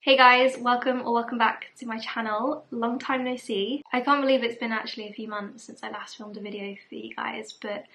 Hey guys, welcome back to my channel. Long time no see. I can't believe it's been actually a few months since I last filmed a video for you guys, but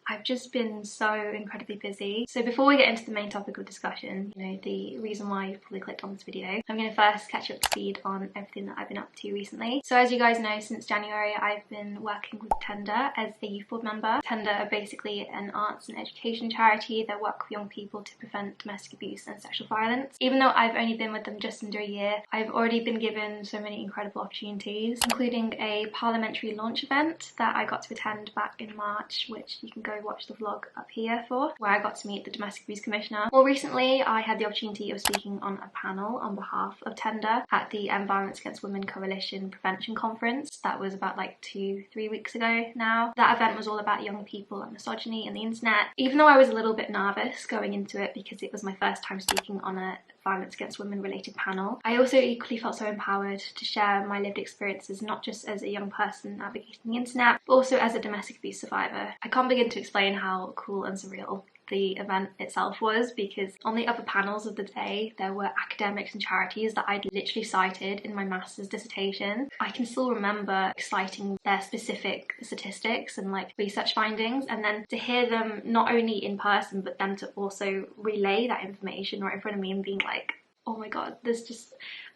I've just been so incredibly busy. So before we get into the main topic of discussion, the reason why you've probably clicked on this video, I'm going to first catch you up to speed on everything that I've been up to recently. So as you guys know, since January I've been working with Tender as a youth board member. Tender are basically an arts and education charity that work with young people to prevent domestic abuse and sexual violence. Even though I've only been with them just under a year, I've already been given so many incredible opportunities, including a parliamentary launch event that I got to attend back in March, which you can go watch the vlog up here for, where I got to meet the Domestic Abuse Commissioner. More recently, I had the opportunity of speaking on a panel on behalf of Tender at the Violence Against Women Coalition Prevention Conference. That was about like 2-3 weeks ago now. That event was all about young people and misogyny and the internet. Even though I was a little bit nervous going into it because it was my first time speaking on a violence against women related panel, I also equally felt so empowered to share my lived experiences, not just as a young person navigating the internet, but also as a domestic abuse survivor. I can't begin to explain how cool and surreal the event itself was, because on the other panels of the day there were academics and charities that I'd literally cited in my master's dissertation. I can still remember citing their specific statistics and like research findings, and then to hear them not only in person but then to also relay that information right in front of me and being like, oh my god,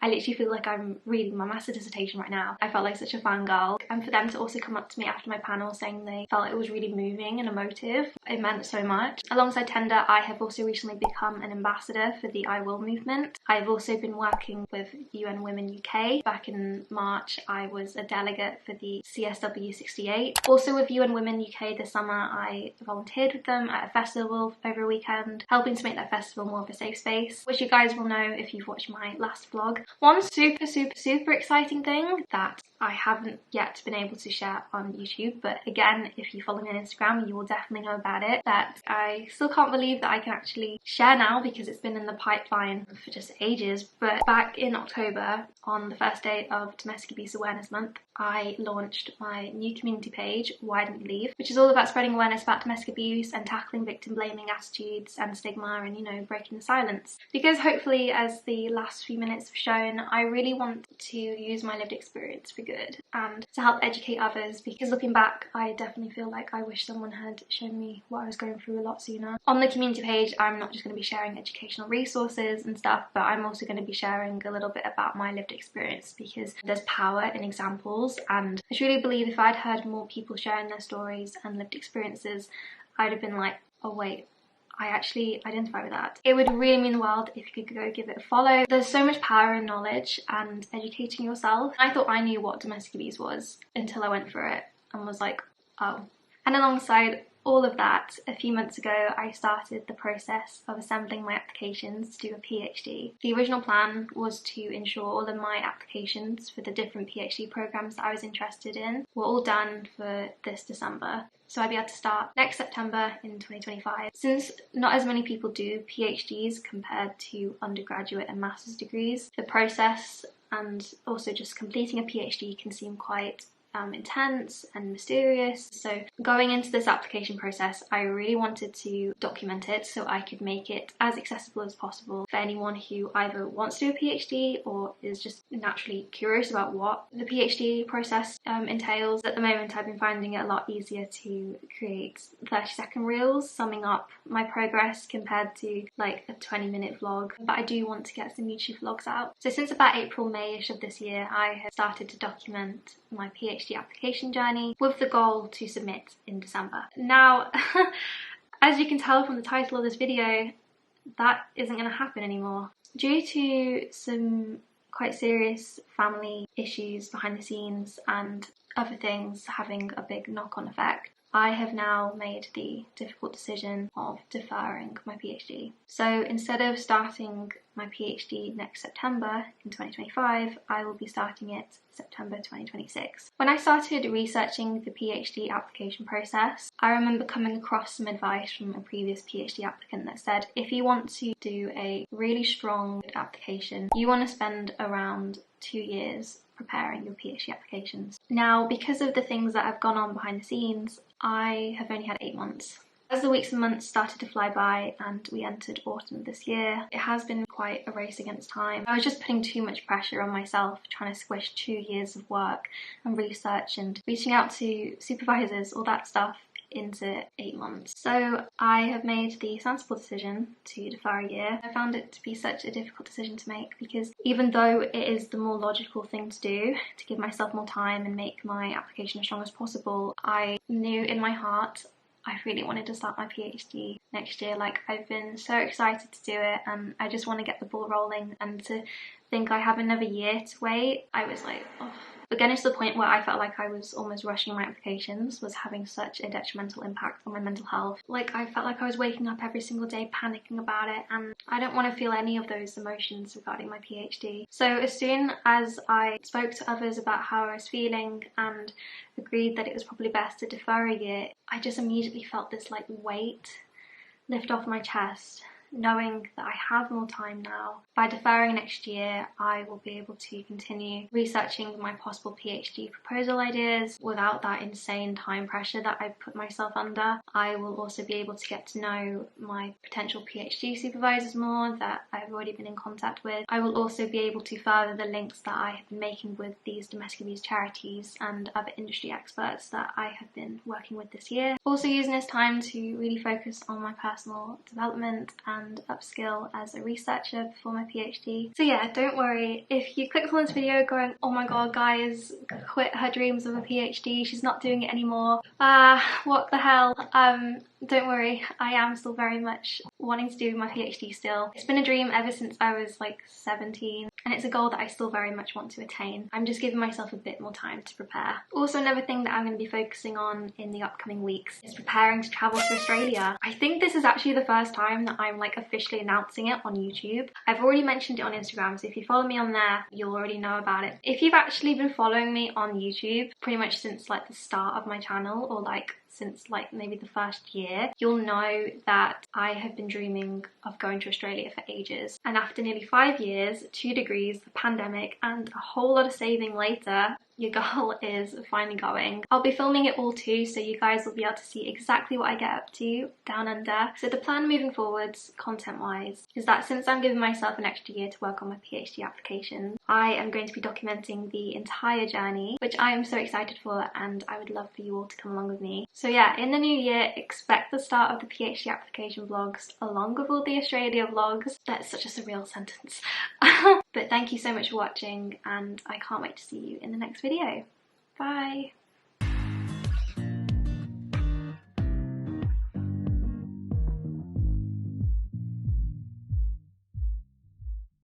I literally feel like I'm reading my master's dissertation right now. I felt like such a fangirl. And for them to also come up to me after my panel saying they felt it was really moving and emotive, it meant so much. Alongside Tender, I have also recently become an ambassador for the I Will movement. I've also been working with UN Women UK. Back in March, I was a delegate for the CSW 68. Also with UN Women UK this summer, I volunteered with them at a festival over a weekend, helping to make that festival more of a safe space, which you guys will know if you've watched my last vlog. One super exciting thing that I haven't yet been able to share on YouTube, but again, if you follow me on Instagram, you will definitely know about it, that I still can't believe that I can actually share now because it's been in the pipeline for just ages. But back in October, on the first day of Domestic Abuse Awareness Month, I launched my new community page, Why Didn't You Leave?, which is all about spreading awareness about domestic abuse and tackling victim blaming attitudes and stigma and, breaking the silence. Because hopefully, as the last few minutes have shown, I really want to use my lived experience for good and to help educate others, because looking back, I definitely feel like I wish someone had shown me what I was going through a lot sooner. On the community page, I'm not just going to be sharing educational resources and stuff, but I'm also going to be sharing a little bit about my lived experience, because there's power in examples, and I truly believe if I'd heard more people sharing their stories and lived experiences, I'd have been like, oh wait, I actually identify with that. It would really mean the world if you could go give it a follow. There's so much power in knowledge and educating yourself. I thought I knew what domestic abuse was until I went through it and was like, oh. And alongside all of that, a few months ago I started the process of assembling my applications to do a PhD. The original plan was to ensure all of my applications for the different PhD programs that I was interested in were all done for this December, so I'd be able to start next September in 2025. Since not as many people do PhDs compared to undergraduate and master's degrees, the process and also just completing a PhD can seem quite intense and mysterious. So going into this application process, I really wanted to document it so I could make it as accessible as possible for anyone who either wants to do a PhD or is just naturally curious about what the PhD process entails. At the moment, I've been finding it a lot easier to create 30-second reels summing up my progress compared to like a 20-minute vlog, but I do want to get some YouTube vlogs out. So since about April, May-ish of this year, I have started to document my PhD application journey with the goal to submit in December. Now, as you can tell from the title of this video, that isn't going to happen anymore. Due to some quite serious family issues behind the scenes and other things having a big knock-on effect, I have now made the difficult decision of deferring my PhD. So instead of starting my PhD next September in 2025, I will be starting it September 2026. When I started researching the PhD application process, I remember coming across some advice from a previous PhD applicant that said if you want to do a really strong application, you want to spend around 2 years preparing your PhD applications. Now, because of the things that have gone on behind the scenes, I have only had 8 months As the weeks and months started to fly by and we entered autumn this year, it has been quite a race against time. I was just putting too much pressure on myself, trying to squish 2 years of work and research and reaching out to supervisors, all that stuff, into 8 months. So I have made the sensible decision to defer a year. I found it to be such a difficult decision to make because even though it is the more logical thing to do, to give myself more time and make my application as strong as possible, I knew in my heart I really wanted to start my PhD next year. Like, I've been so excited to do it and I just want to get the ball rolling, and to think I have another year to wait, I was like, oh. But getting to the point where I felt like I was almost rushing my applications was having such a detrimental impact on my mental health. Like, I felt like I was waking up every single day panicking about it, and I don't want to feel any of those emotions regarding my PhD. So as soon as I spoke to others about how I was feeling and agreed that it was probably best to defer a year, I just immediately felt this like weight lift off my chest, knowing that I have more time now. By deferring next year, I will be able to continue researching my possible PhD proposal ideas without that insane time pressure that I put myself under. I will also be able to get to know my potential PhD supervisors more that I've already been in contact with. I will also be able to further the links that I have been making with these domestic abuse charities and other industry experts that I have been working with this year. Also using this time to really focus on my personal development and upskill as a researcher before my PhD. So yeah, don't worry if you clicked on this video going, oh my god, Gaia's quit her dreams of a PhD, she's not doing it anymore, what the hell. Don't worry, I am still very much wanting to do my PhD still. It's been a dream ever since I was like 17, and it's a goal that I still very much want to attain. I'm just giving myself a bit more time to prepare. Also, another thing that I'm going to be focusing on in the upcoming weeks is preparing to travel to Australia. I think this is actually the first time that I'm like officially announcing it on YouTube. I've already mentioned it on Instagram, so if you follow me on there, you'll already know about it. If you've actually been following me on YouTube pretty much since like the start of my channel, or like since like maybe the first year, you'll know that I have been dreaming of going to Australia for ages. And after nearly 5 years, 2 degrees, the pandemic, and a whole lot of saving later, your girl is finally going. I'll be filming it all too, so you guys will be able to see exactly what I get up to down under. So the plan moving forwards, content-wise, is that since I'm giving myself an extra year to work on my PhD application, I am going to be documenting the entire journey, which I am so excited for, and I would love for you all to come along with me. So yeah, in the new year, expect the start of the PhD application vlogs along with all the Australia vlogs. That's such a surreal sentence. But thank you so much for watching, and I can't wait to see you in the next video. Bye!